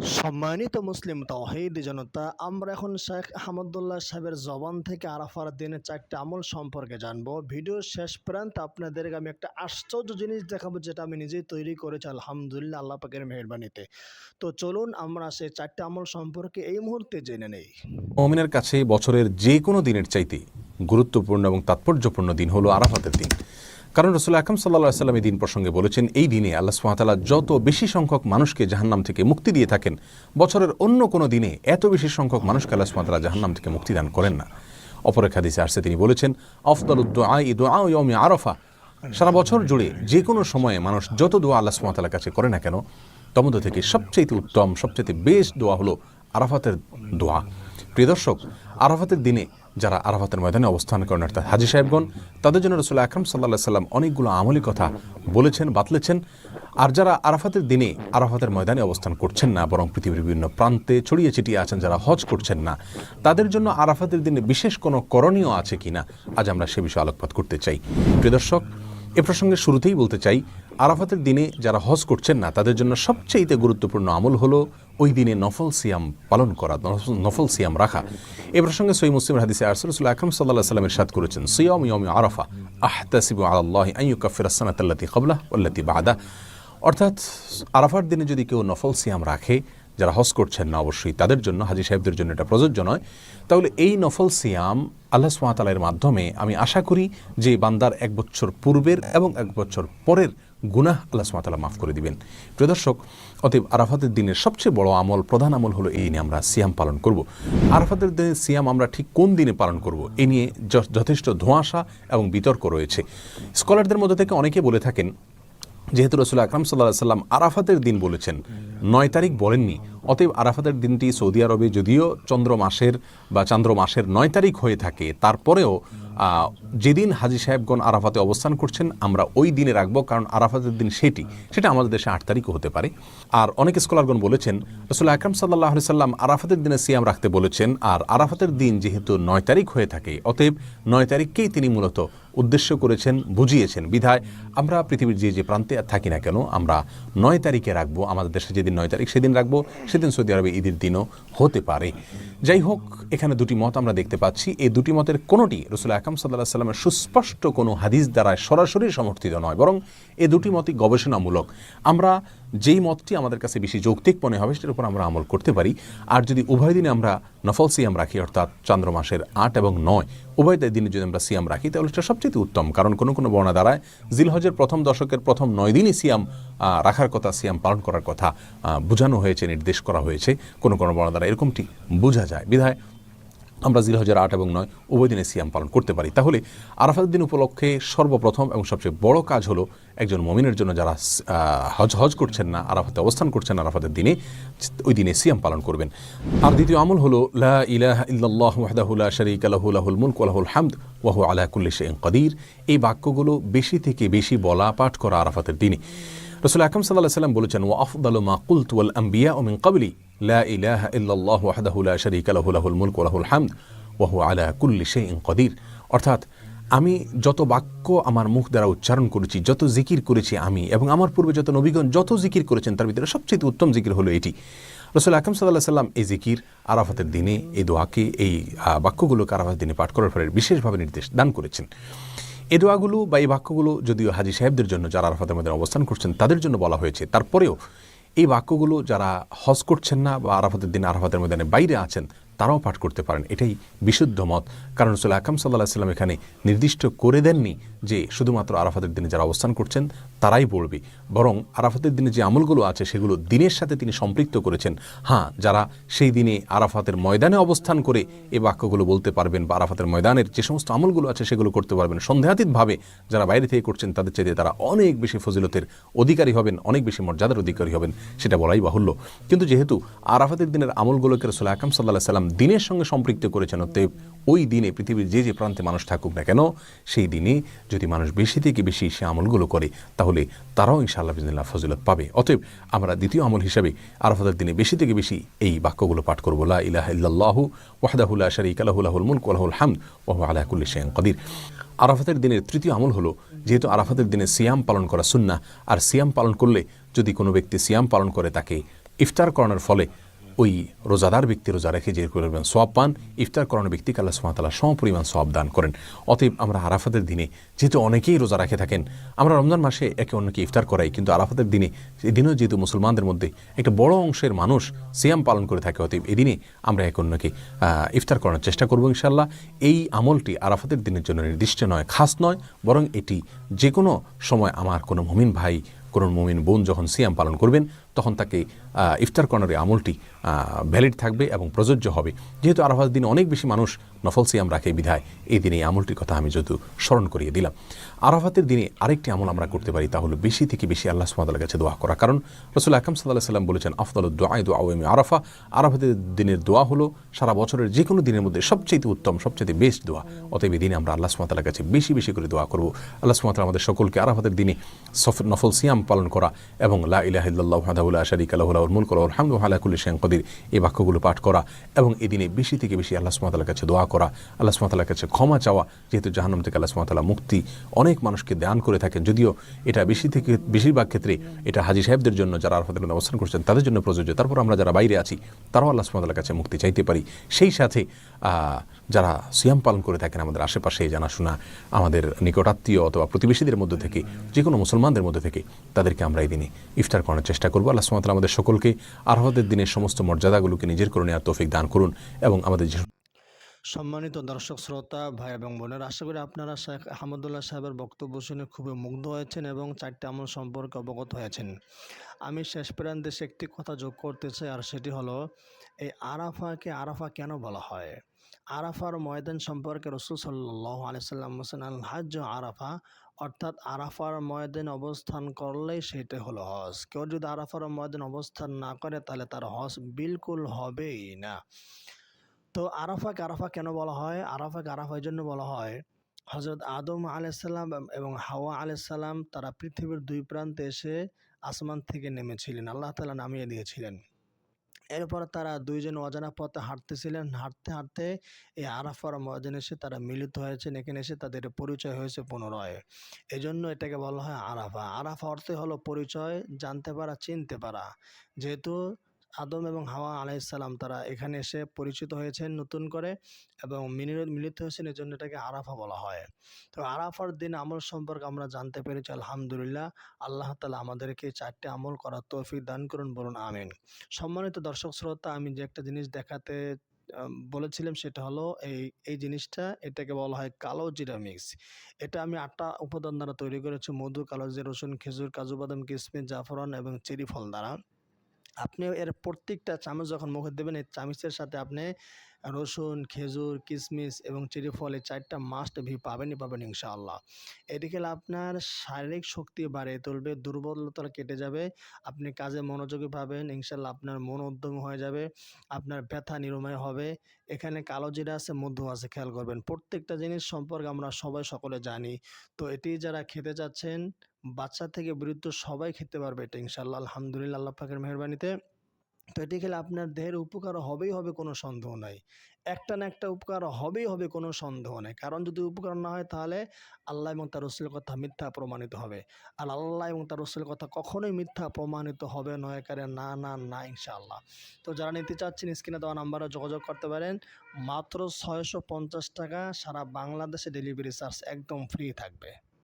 সম্মানিত মুসলিম তাওহীদ জনতা, আমরা এখন শেখ আহমদুল্লাহ সাহেবের জবান থেকে আরাফার দিনের 4টি আমল সম্পর্কে জানবো। ভিডিওর শেষ পর্যন্ত আপনাদেরকে আমি একটা আশ্চর্য জিনিস দেখাবো, যেটা আমি নিজেই তৈরি করেছি আলহামদুলিল্লাহ আল্লাহ পাকের মেহেরবানিতে। তো চলুন আমরা সেই 4টি আমল সম্পর্কে এই মুহূর্তে জেনে নেই। মুমিনের কাছে বছরের যে কোনো দিনের চাইতে গুরুত্বপূর্ণ এবং তাৎপর্যপূর্ণ দিন হলো আরাফাতের দিন। কারণ রাসূল আকরাম সাল্লাল্লাহু আলাইহি ওয়াসাল্লাম এই দিন প্রসঙ্গে বলেছেন, এই দিনে আল্লাহ সুবহানাহু ওয়া তাআলা যত বেশি সংখ্যক মানুষকে জাহান্নাম থেকে মুক্তি দিয়ে থাকেন, বছরের অন্য কোনো দিনে এত বেশি সংখ্যক মানুষকে আল্লাহ সুবহানাহু ওয়া তাআলা জাহান্নাম থেকে মুক্তি দান করেন না। অপর এক হাদিসে আসছে, তিনি বলেছেন, আফদালুদ দুআই দুআউ ইয়াউমি আরাফা। সারা বছর জুড়ে যে কোনো সময়ে মানুষ যত দোয়া আল্লাহ সুবহানাহু ওয়া তাআলার কাছে করে না কেন, তার মধ্যে থেকে সবচেয়ে উত্তম, সবচেয়ে বেস্ট দোয়া হলো আরাফাতের দোয়া। প্রিয় দর্শক, আরাফাতের দিনে যারা আরাফাতের ময়দানে অবস্থান করেন, অর্থাৎ হাজী সাহেবগণ, তাদের জন্য রাসূল আকরাম সাল্লাল্লাহু আলাইহি ওয়াসাল্লাম অনেকগুলো আমলি কথা বলেছেন, বাতলেছেন। আর যারা আরাফাতের দিনে আরাফাতের ময়দানে অবস্থান করছেন না, বরং পৃথিবীর বিভিন্ন প্রান্তে ছড়িয়ে ছিটিয়ে আছেন, যারা হজ করছেন না, তাদের জন্য আরাফাতের দিনে বিশেষ কোনো করণীয় আছে কিনা, আজ আমরা সে বিষয়ে আলোকপাত করতে চাই। প্রিয় দর্শক, এ প্রসঙ্গে শুরুতেই বলতে চাই, আরাফাতের দিনে যারা হজ করছেন না, তাদের জন্য সবচেয়ে গুরুত্বপূর্ণ আমল হলো ওই দিনে নফল সিয়াম পালন করা, নফল সিয়াম রাখা। এ প্রসঙ্গে সহিহ মুসলিমের হাদিসে রাসূল আকরাম সাল্লাল্লাহু আলাইহি ওয়াসাল্লাম ইরশাদ করেছেন, সিয়াম ইয়াউমি আরাফা আহতাসিবু আলাল্লাহি আন ইউকাফিরা আস-সানাতা আল্লাতী ক্বাবলাহু ওয়াল্লাতী বা'দাহু। অর্থাৎ আরাফার দিনে যদি কেউ নফল সিয়াম রাখে, যারা হজ করছেন না অবশ্যই তাদের জন্য, হাজী সাহেবদের জন্য এটা প্রযোজ্য নয়, তাহলে এই নফল সিয়াম আল্লাহ সুবহানাহু ওয়া তাআলার মাধ্যমে আমি আশা করি যে বান্দার 1 বছর পূর্বের এবং 1 বছর পরের গুনাহ আল্লাহ সুবহানাহু ওয়া তাআলা মাফ করে দিবেন। প্রিয় দর্শক, অতএব আরাফাতের দিনের সবচেয়ে বড় আমল, প্রধান আমল হলো এই নিয়ে আমরা সিয়াম পালন করব। আরাফাতের দিনে সিয়াম আমরা ঠিক কোন দিনে পালন করব, এ নিয়ে যথেষ্ট ধোঁয়াশা এবং বিতর্ক রয়েছে। স্কলারদের মধ্যে থেকে অনেকে বলে থাকেন, যেহেতু রাসূল আকরাম সাল্লাল্লাহু আলাইহি ওয়াসাল্লাম আরাফাতের দিন বলেছেন, 9 তারিখ বলেননি, অতএব আরাফাতের দিনটি সৌদি আরবে যদিও চন্দ্র মাসের 9 তারিখ হয়ে থাকে, তারপরেও যেদিন হাজী সাহেবগণ আরাফাতে অবস্থান করছেন আমরা ওই দিনে রাখবো, কারণ আরাফাতের দিন সেটা আমাদের দেশে 8 তারিখও হতে পারে। আর অনেক স্কলারগণ বলেছেন, রাসূল আকরাম সাল্লাল্লাহু আলাইহি ওয়াসাল্লাম আরাফাতের দিনে সিয়াম রাখতে বলেছেন, আর আরাফাতের দিন যেহেতু 9 তারিখ হয়ে থাকে, অতএব 9 তারিখকেই তিনি মূলত উদ্দেশ্য করেছেন, বুঝিয়েছেন। বিধায় আমরা পৃথিবীর যে প্রান্তে থাকি না কেন, আমরা 9 তারিখে রাখবো। আমাদের দেশে যেদিন 9 তারিখ সেদিন রাখবো, সেদিন সৌদি আরবে ঈদের দিনও হতে পারে। যাই হোক, এখানে দুটি মত আমরা দেখতে পাচ্ছি। এই দুটি মতের কোনোটি রাসূল আকরাম সাল্লাল্লাহু আলাইহি ওয়াসাল্লামের সুস্পষ্ট কোনো হাদিস দ্বারা সরাসরি সমর্থিত নয়, বরং এই দুটি মতই গবেষণামূলক। আমরা যেই মতটি আমাদের কাছে বেশি যৌক্তিক মনে হবে সেটার উপর আমরা আমল করতে পারি। আর যদি উভয় দিনে আমরা নফল সিয়াম রাখি, অর্থাৎ চন্দ্র মাসের 8 এবং 9 উভয় দিনে যদি আমরা সিয়াম রাখি, তাহলে সেটা সবচেয়ে উত্তম। কারণ কোনো কোনো বর্ণনা দ্বারায় জিলহজের প্রথম দশকের প্রথম 9 দিনই সিয়াম রাখার কথা, সিয়াম পালন করার কথা বোঝানো হয়েছে, নির্দেশ করা হয়েছে। কোনো কোনো বর্ণনা দ্বারা এরকমটি বোঝা যায়। বিধায় আমরা জিলহজের 8 এবং 9 উভয় দিনে সিয়াম পালন করতে পারি। তাহলে আরাফাতের দিন উপলক্ষে সর্বপ্রথম এবং সবচেয়ে বড় কাজ হলো একজন মুমিনের জন্য, যারা হজ করছেন না, আরাফাতে অবস্থান করছেন আরাফাতের দিনে, ওই দিনে সিয়াম পালন করবেন। আর দ্বিতীয় আমল হলো লা ইলাহা ইল্লাল্লাহু ওয়াহদাহু লা শারীকা লাহু লাহুল মুলকু ওয়া লাহুল হামদ ওয়া হুয়া আলা কুল্লি শাইইন কাদির। এই বাক্যগুলো বেশি থেকে বেশি বলা, পাঠ করা আরাফাতের দিনে। রাসূল আকরাম সাল্লাল্লাহু আলাইহি ওয়াসাল্লাম বলেছেন, ওয়া আফদালু মা কুলতু ওয়াল আম্বিয়াউ মিন ক্বাবলি লা ইলাহা ইল্লাল্লাহু ওয়াহদাহু লা শারীকা লাহু লাহুল মুলকু ওয়া লাহুল হামদ ওয়া হুয়া আলা কুল্লি শাইইন কাদির। অর্থাৎ আমি যত বাক্য আমার মুখ দ্বারা উচ্চারণ করেছি, যত জিকির করেছি আমি এবং আমার পূর্বে যত নবীগণ যত জিকির করেছেন, তার ভিতরে সবচেয়ে উত্তম জিকির হলো এটি। রাসূল আকরাম সাল্লাল্লাহু আলাইহি ওয়াসাল্লাম এই জিকির আরাফাতের দিনে, এই দোয়াকে, এই বাক্যগুলোকে আরাফাতের দিনে পাঠ করার পরে বিশেষভাবে নির্দেশ দান করেছেন। এই দোয়াগুলো বা এই বাক্যগুলো যদিও হাজী সাহেবদের জন্য, যারা আরাফাতের মধ্যে অবস্থান করছেন তাদের জন্য বলা হয়েছে, তারপরেও এই বাক্যগুলো যারা হজ করছেন না বা আরাফাতের দিন আরাফাতের ময়দানে বাইরে আছেন, তারাও পাঠ করতে পারেন। এটাই বিশুদ্ধ মত। কারণ রাসূল আকরাম সাল্লাল্লাহু আলাইহি ওয়াসাল্লাম এখানে নির্দিষ্ট করে দেননি যে শুধুমাত্র আরাফাতের দিনে যারা অবস্থান করছেন তারাই পড়বে, বরং আরাফাতের দিনে যে আমলগুলো আছে সেগুলো দিনের সাথে তিনি সম্পৃক্ত করেছেন। হ্যাঁ, যারা সেই দিনে আরাফাতের ময়দানে অবস্থান করে এই বাক্যগুলো বলতে পারবেন বা আরাফাতের ময়দানের যে সমস্ত আমলগুলো আছে সেগুলো করতে পারবেন, সন্দেহাতীতভাবে যারা বাইরে থেকে করছেন তাদের চাইতে তারা অনেক বেশি ফজিলতের অধিকারী হবেন, অনেক বেশি মর্যাদার অধিকারী হবেন, সেটা বলাই বাহুল্য। কিন্তু যেহেতু আরাফাতের দিনের আমলগুলোকে রাসূল আকরাম সাল্লাল্লাহু আলাইহি ওয়াসাল্লাম দিনের সঙ্গে সম্পৃক্ত করেছেন, অতএব ওই দিনে পৃথিবীর যে প্রান্তে মানুষ থাকুক না কেন, সেই দিনে যদি মানুষ বেশি থেকে বেশি সে আমলগুলো করে, তাহলে তারাও ইনশাআল্লাহ বিইজনিল্লাহ ফজিলত পাবে। অতএব আমরা দ্বিতীয় আমল হিসাবে আরাফাতের দিনে বেশি থেকে বেশি এই বাক্যগুলো পাঠ করব, লা ইলাহা ইল্লাল্লাহু ওয়াহদাহু লা শারীকা লাহু লাহুল মুলকু ওয়া লাহুল হামদ ওয়া হুয়া আলা কুল্লি শাইইন কাদির। আরাফাতের দিনের তৃতীয় আমল হলো, যেহেতু আরাফাতের দিনে সিয়াম পালন করা সুন্নাহ, আর সিয়াম পালন করলে যদি কোনো ব্যক্তি সিয়াম পালন করে তাকে ইফতার করানোর ফলে ওই রোজাদার ব্যক্তি রোজা রেখে যে পরিমাণ সওয়াব পান, ইফতার করানো ব্যক্তিকে আল্লাহ সুবহানাহু ওয়া তাআলা সমপরিমাণ সওয়াব দান করেন। অতএব আমরা আরাফাতের দিনে, যেহেতু অনেকেই রোজা রাখে থাকেন, আমরা রমজান মাসে একে অন্যকে ইফতার করাই, কিন্তু আরাফাতের দিনে, এদিনেও যেহেতু মুসলমানদের মধ্যে একটা বড় অংশের মানুষ সিয়াম পালন করে থাকে, অতএব এদিনে আমরা একে অন্যকে ইফতার করানোর চেষ্টা করবো ইনশাআল্লাহ। এই আমলটি আরাফাতের দিনের জন্য নির্দিষ্ট নয়, খাস নয়, বরং এটি যে কোনো সময় আমার কোনো মুমিন ভাই, কোনো মুমিন বোন যখন সিয়াম পালন করবেন, তখন তাকে ইফতার করানোর আমলটি ভ্যালিড থাকবে এবং প্রযোজ্য হবে। যেহেতু আরাফাতের দিনে অনেক বেশি মানুষ নফল সিয়াম রাখে বিধায় এই দিনে এই আমলটির কথা আমি যেহেতু স্মরণ করিয়ে দিলাম। আরাফাতের দিনে আরেকটি আমল আমরা করতে পারি, তা হলো বেশি থেকে বেশি আল্লাহ সুবহানাহু ওয়া তাআলার কাছে দোয়া করা। কারণ রাসূল আকরাম সাল্লাল্লাহু আলাইহি ওয়াসাল্লাম বলেছেন, আফদালুদ দুআই দুআউ ইয়াউমি আরাফা। আরাফাতের দিনের দোয়া হলো সারা বছরের যে কোনো দিনের মধ্যে সবচেয়ে উত্তম, সবচেয়ে বেস্ট দোয়া। অতএব এই দিনে আমরা আল্লাহ সুবহানাহু ওয়া তাআলার কাছে বেশি বেশি করে দোয়া করব। আল্লাহ সুবহানাহু ওয়া তাআলা আমাদের সকলকে আরাফাতের দিনে নফল সিয়াম পালন করা এবং লা ইলাহা ইল্লাল্লাহু ওয়াহদাহু লা শারীকা লাহু লাহুল মুলকু ওয়া লাহুল হামদু ওয়া আলা কুল্লি শাইইন কাদির, এই বাক্যগুলো পাঠ করা এবং এই দিনে বেশি থেকে বেশি আল্লাহ সুবহানাহু ওয়া তাআলার কাছে দোয়া করা, আল্লাহ সুবহানাহু ওয়া তাআলার কাছে ক্ষমা চাওয়া। যেহেতু জাহান্নাম থেকে আল্লাহ সুবহানাহু ওয়া তাআলা মুক্তি অনেক মানুষকে দান করে থাকেন, যদিও এটা বেশিরভাগ ক্ষেত্রে এটা হাজী সাহেবদের জন্য, যারা আরাফাতের দিনে অবস্থান করছেন তাদের জন্য প্রযোজ্য। তারপর আমরা যারা বাইরে আছি তারাও আল্লাহ সুবহানাহু ওয়া তাআলার কাছে মুক্তি চাইতে পারি। সেই সাথে যারা সিয়াম পালন করে থাকেন আমাদের আশেপাশে জানাশোনা, আমাদের নিকটাত্মীয় অথবা প্রতিবেশীদের মধ্যে থেকে, যে কোনো মুসলমানদের মধ্যে থেকে, তাদেরকে আমরা এই দিনে ইফতার করার চেষ্টা করবো। আল্লাহ সুবহানাহু ওয়া তাআলা আমাদের সকলকে আরাফাতের দিনের সমস্ত মর্যাদাগুলোকে নিজের করে নেওয়ার তৌফিক দান করুন এবং আমাদের সম্মানিত দর্শক শ্রোতা ভাই এবং বোনেরা, আশা করি আপনারা শেখ আহমদুল্লাহ সাহেবের বক্তব্য শুনে খুবই মুগ্ধ হয়েছেন এবং চারটি আমল সম্পর্কে অবগত হয়েছেন। আমি শেষ প্রান্তে একটি কথা যোগ করতে চাই, আর সেটি হলো এই আরাফাকে আরাফা কেন বলা হয়। আরাফার ময়দান সম্পর্কে রাসূল সাল্লাল্লাহু আলাইহি সাল্লাম বলেছেন, আল হাজ্জ আরাফা, অর্থাৎ আরাফার ময়দানে অবস্থান করলেই সেটা হলো হজ। কেউ যদি আরাফার ময়দানে অবস্থান না করে তাহলে তার হজ বিলকুল হবেই না। তো আরাফাকে আরাফা কেন বলা হয়? আরাফাকে আরাফা এই জন্য বলা হয়, হযরত আদম আলাইহিসসালাম এবং হাওয়া আলাইহিসসালাম তারা পৃথিবীর দুই প্রান্তে এসে আসমান থেকে নেমেছিলেন, আল্লাহ তাআলা নামিয়ে দিয়েছিলেন। এরপর তারা দুইজন অজানা পথে হাঁটতেছিলেন, হাঁটতে হাঁটতে এই আরাফার ময়দানে এসে তারা মিলিত হয়েছেন। এখানে এসে তাদের পরিচয় হয়েছে পুনরায়, এজন্য এটাকে বলা হয় আরাফা। আরাফা অর্থে হলো পরিচয়, জানতে পারা, চিনতে পারা। যেহেতু আদম এবং হাওয়া আলাইহিসসালাম তারা এখানে এসে পরিচিত হয়েছেন নতুন করে এবং মিলিত হয়েছেন, এজন্য এটাকে আরাফা বলা হয়। তো আরাফার দিন আমল সম্পর্কে আমরা জানতে পেরেছি, আলহামদুলিল্লাহ। আল্লাহ তাআলা আমাদেরকে চারটি আমল করার তৌফিক দান করুন, বলুন আমিন। সম্মানিত দর্শক শ্রোতা, আমি যে একটা জিনিস দেখাতে বলেছিলাম সেটা হলো এই জিনিসটা, এটাকে বলা হয় কালো জিরা মিক্স। এটা আমি 8টা উপাদান দ্বারা তৈরি করেছি: মধু, কালো জিরা, রসুন, খেজুর, কাজু বাদাম, কিশমিশ, জাফরান এবং চেরি ফল দ্বারা। আপনি এর প্রত্যেকটা চামচ যখন মুখে দেবেন, এই চামচের সাথে আপনি রসুন, খেজুর, কিশমিশ এবং চেরি ফল, এই 4টা মাস্ট পাবেনই পাবেন ইনশাআল্লাহ। এটি খেলে আপনার শারীরিক শক্তি বাড়িয়ে তুলবে, দুর্বলতা কেটে যাবে, আপনি কাজে মনোযোগী পাবেন ইনশাআল্লাহ, আপনার মন উদ্যমী হয়ে যাবে, আপনার ব্যথা নিরাময় হবে। এখানে কালো জিরা আছে, মধু আছে, খেয়াল করবেন। প্রত্যেকটা জিনিস সম্পর্কে আমরা সবাই সকলে জানি। তো এটি যারা খেতে চাচ্ছেন, বাচ্চা থেকে বৃদ্ধ সবাই খেতে পারবে এটা ইনশাআল্লাহ, আলহামদুলিল্লাহ, আল্লাহ পাকের মেহেরবানিতে। তো এটি খেলে আপনার দেহের উপকার হবেই হবে, কোনো সন্দেহ নাই। একটা না একটা উপকার হবেই হবে, কোনো সন্দেহ নাই। কারণ যদি উপকার না হয় তাহলে আল্লাহ এবং তার রাসূলের কথা মিথ্যা প্রমাণিত হবে। আর আল্লাহ এবং তার রাসূলের কথা কখনোই মিথ্যা প্রমাণিত হবে নয়, কারে না না না ইনশাআল্লাহ। তো যারা নিতে চাচ্ছেন স্ক্রিনে দেওয়া নাম্বারে যোগাযোগ করতে পারেন। মাত্র 650 টাকা, সারা বাংলাদেশে ডেলিভারি চার্জ একদম ফ্রি থাকবে।